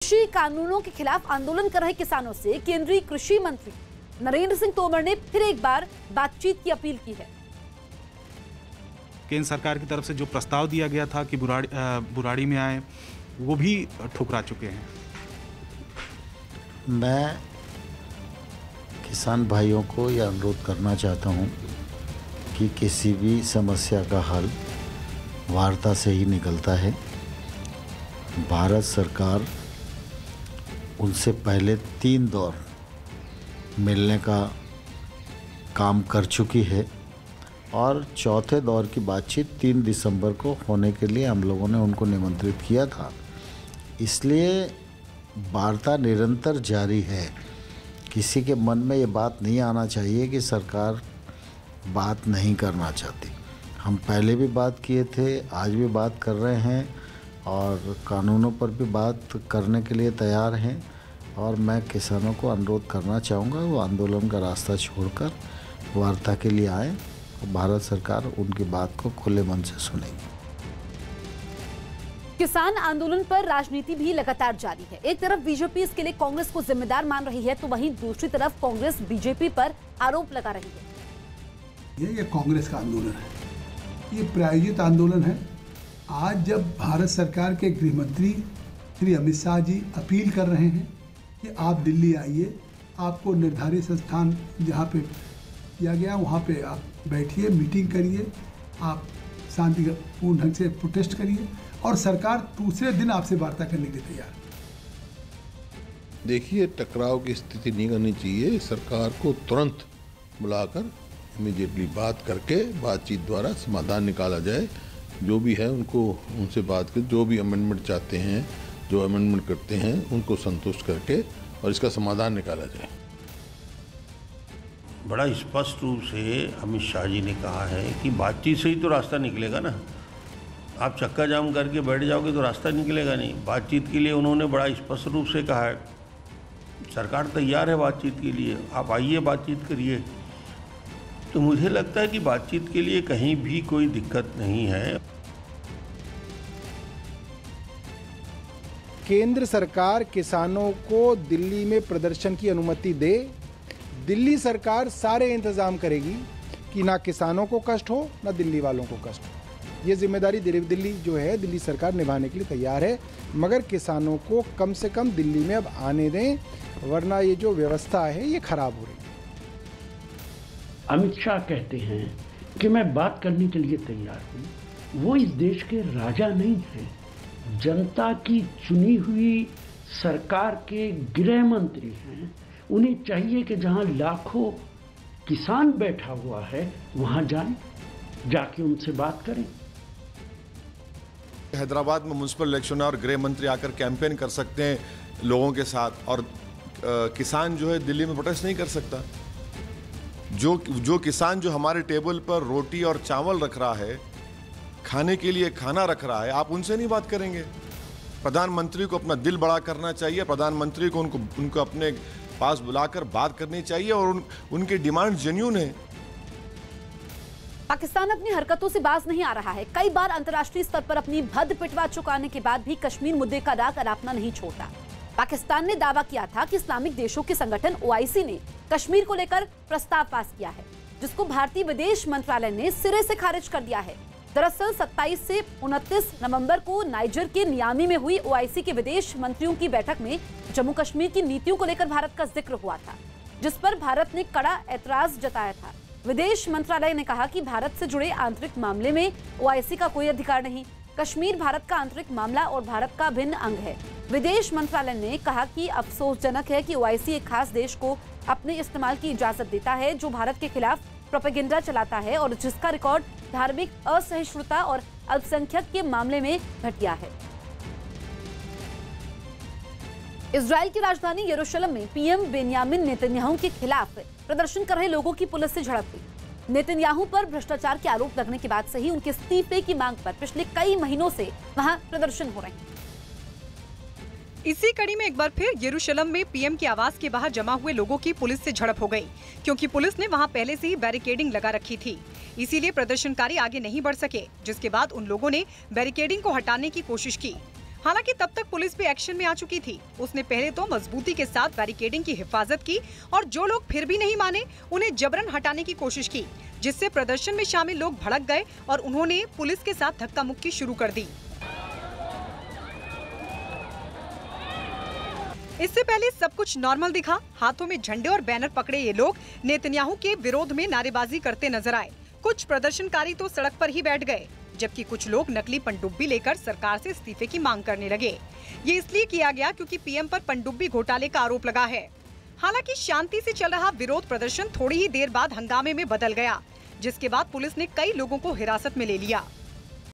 कृषि कानूनों के खिलाफ आंदोलन कर रहे किसानों से केंद्रीय कृषि मंत्री नरेंद्र सिंह तोमर ने फिर एक बार बातचीत की अपील की है। केंद्र सरकार की तरफ से जो प्रस्ताव दिया गया था कि बुराड़ी में आए, वो भी ठुकरा चुके हैं। मैं किसान भाइयों को यह अनुरोध करना चाहता हूं कि किसी भी समस्या का हल वार्ता से ही निकलता है। भारत सरकार उनसे पहले 3 दौर मिलने का काम कर चुकी है और चौथे दौर की बातचीत 3 दिसंबर को होने के लिए हम लोगों ने उनको निमंत्रित किया था। इसलिए वार्ता निरंतर जारी है। किसी के मन में ये बात नहीं आना चाहिए कि सरकार बात नहीं करना चाहती। हम पहले भी बात किए थे, आज भी बात कर रहे हैं और कानूनों पर भी बात करने के लिए तैयार हैं। और मैं किसानों को अनुरोध करना चाहूँगा वो आंदोलन का रास्ता छोड़कर वार्ता के लिए आएँ और भारत सरकार उनकी बात को खुले मन से सुनेगी। किसान आंदोलन पर राजनीति भी लगातार जारी है। एक तरफ बीजेपी इसके लिए कांग्रेस को जिम्मेदार मान रही है, तो वहीं दूसरी तरफ कांग्रेस बीजेपी पर आरोप लगा रही है। ये कांग्रेस का आंदोलन है, ये प्रायोजित आंदोलन है। आज जब भारत सरकार के गृह मंत्री श्री अमित शाह जी अपील कर रहे हैं कि आप दिल्ली आइए, आपको निर्धारित स्थान जहाँ पे किया गया वहाँ पे आप बैठिए, मीटिंग करिए, आप शांतिपूर्ण ढंग से प्रोटेस्ट करिए और सरकार दूसरे दिन आपसे वार्ता करने के लिए तैयार। देखिए, टकराव की स्थिति नहीं करनी चाहिए। सरकार को तुरंत बुलाकर इमीडिएटली बात करके बातचीत द्वारा समाधान निकाला जाए। जो भी है उनसे बात कर, जो भी अमेंडमेंट चाहते हैं, जो अमेंडमेंट करते हैं, उनको संतुष्ट करके और इसका समाधान निकाला जाए। बड़ा स्पष्ट रूप से अमित शाह जी ने कहा है कि बातचीत से ही तो रास्ता निकलेगा ना। आप चक्का जाम करके बैठ जाओगे तो रास्ता निकलेगा नहीं। बातचीत के लिए उन्होंने बड़ा स्पष्ट रूप से कहा है, सरकार तैयार है बातचीत के लिए, आप आइए बातचीत करिए। तो मुझे लगता है कि बातचीत के लिए कहीं भी कोई दिक्कत नहीं है। केंद्र सरकार किसानों को दिल्ली में प्रदर्शन की अनुमति दे। दिल्ली सरकार सारे इंतजाम करेगी कि ना किसानों को कष्ट हो ना दिल्ली वालों को कष्ट हो। ये जिम्मेदारी दिल्ली सरकार निभाने के लिए तैयार है, मगर किसानों को कम से कम दिल्ली में अब आने दें, वरना ये जो व्यवस्था है ये खराब हो रही है। अमित शाह कहते हैं कि मैं बात करने के लिए तैयार हूँ। वो इस देश के राजा नहीं हैं, जनता की चुनी हुई सरकार के गृह मंत्री हैं। उन्हें चाहिए कि जहां लाखों किसान बैठा हुआ है वहां जाएं, जाके उनसे बात करें। हैदराबाद में म्युनिसिपल इलेक्शन है और गृह मंत्री आकर कैंपेन कर सकते हैं लोगों के साथ, और किसान जो है दिल्ली में प्रोटेस्ट नहीं कर सकता। जो किसान जो हमारे टेबल पर रोटी और चावल रख रहा है, खाने के लिए खाना रख रहा है, आप उनसे नहीं बात करेंगे। प्रधानमंत्री को अपना दिल बड़ा करना चाहिए। प्रधानमंत्री को उनको अपने पास बुलाकर बात करनी चाहिए और उनकी डिमांड जेन्युइन है। पाकिस्तान अपनी हरकतों से बाज नहीं आ रहा है। कई बार अंतर्राष्ट्रीय स्तर पर अपनी भद्द पिटवा चुकाने के बाद भी कश्मीर मुद्दे का दाग अनापना नहीं छोड़ता। पाकिस्तान ने दावा किया था कि इस्लामिक देशों के संगठन OIC ने कश्मीर को लेकर प्रस्ताव पास किया है, जिसको भारतीय विदेश मंत्रालय ने सिरे से खारिज कर दिया है। दरअसल 27 से 29 नवंबर को नाइजर के नियामी में हुई OIC के विदेश मंत्रियों की बैठक में जम्मू कश्मीर की नीतियों को लेकर भारत का जिक्र हुआ था, जिस पर भारत ने कड़ा ऐतराज जताया था। विदेश मंत्रालय ने कहा कि भारत से जुड़े आंतरिक मामले में OIC का कोई अधिकार नहीं। कश्मीर भारत का आंतरिक मामला और भारत का भिन्न अंग है। विदेश मंत्रालय ने कहा कि अफसोसजनक है कि OIC एक खास देश को अपने इस्तेमाल की इजाजत देता है जो भारत के खिलाफ प्रोपेगेंडा चलाता है और जिसका रिकॉर्ड धार्मिक असहिष्णुता और अल्पसंख्यक के मामले में घटिया है। इजराइल की राजधानी यरूशलेम में पीएम बेंयामिन नेतन्याहू के खिलाफ प्रदर्शन कर रहे लोगों की पुलिस से झड़प हुई। नेतन्याहू पर भ्रष्टाचार के आरोप लगने के बाद से ही उनके इस्तीफे की मांग पर पिछले कई महीनों से वहां प्रदर्शन हो रहे हैं। इसी कड़ी में एक बार फिर यरूशलेम में पीएम के आवास के बाहर जमा हुए लोगों की पुलिस से झड़प हो गई, क्योंकि पुलिस ने वहां पहले से ही बैरिकेडिंग लगा रखी थी। इसीलिए प्रदर्शनकारी आगे नहीं बढ़ सके, जिसके बाद उन लोगों ने बैरिकेडिंग को हटाने की कोशिश की। हालांकि तब तक पुलिस भी एक्शन में आ चुकी थी। उसने पहले तो मजबूती के साथ बैरिकेडिंग की हिफाजत की और जो लोग फिर भी नहीं माने उन्हें जबरन हटाने की कोशिश की, जिससे प्रदर्शन में शामिल लोग भड़क गए और उन्होंने पुलिस के साथ धक्का मुक्की शुरू कर दी। इससे पहले सब कुछ नॉर्मल दिखा। हाथों में झंडे और बैनर पकड़े ये लोग नेतन्याहू के विरोध में नारेबाजी करते नजर आए। कुछ प्रदर्शनकारी तो सड़क पर ही बैठ गए, जबकि कुछ लोग नकली पनडुब्बी लेकर सरकार से इस्तीफे की मांग करने लगे। ये इसलिए किया गया क्योंकि पीएम पर पनडुब्बी घोटाले का आरोप लगा है। हालांकि शांति से चल रहा विरोध प्रदर्शन थोड़ी ही देर बाद हंगामे में बदल गया, जिसके बाद पुलिस ने कई लोगों को हिरासत में ले लिया।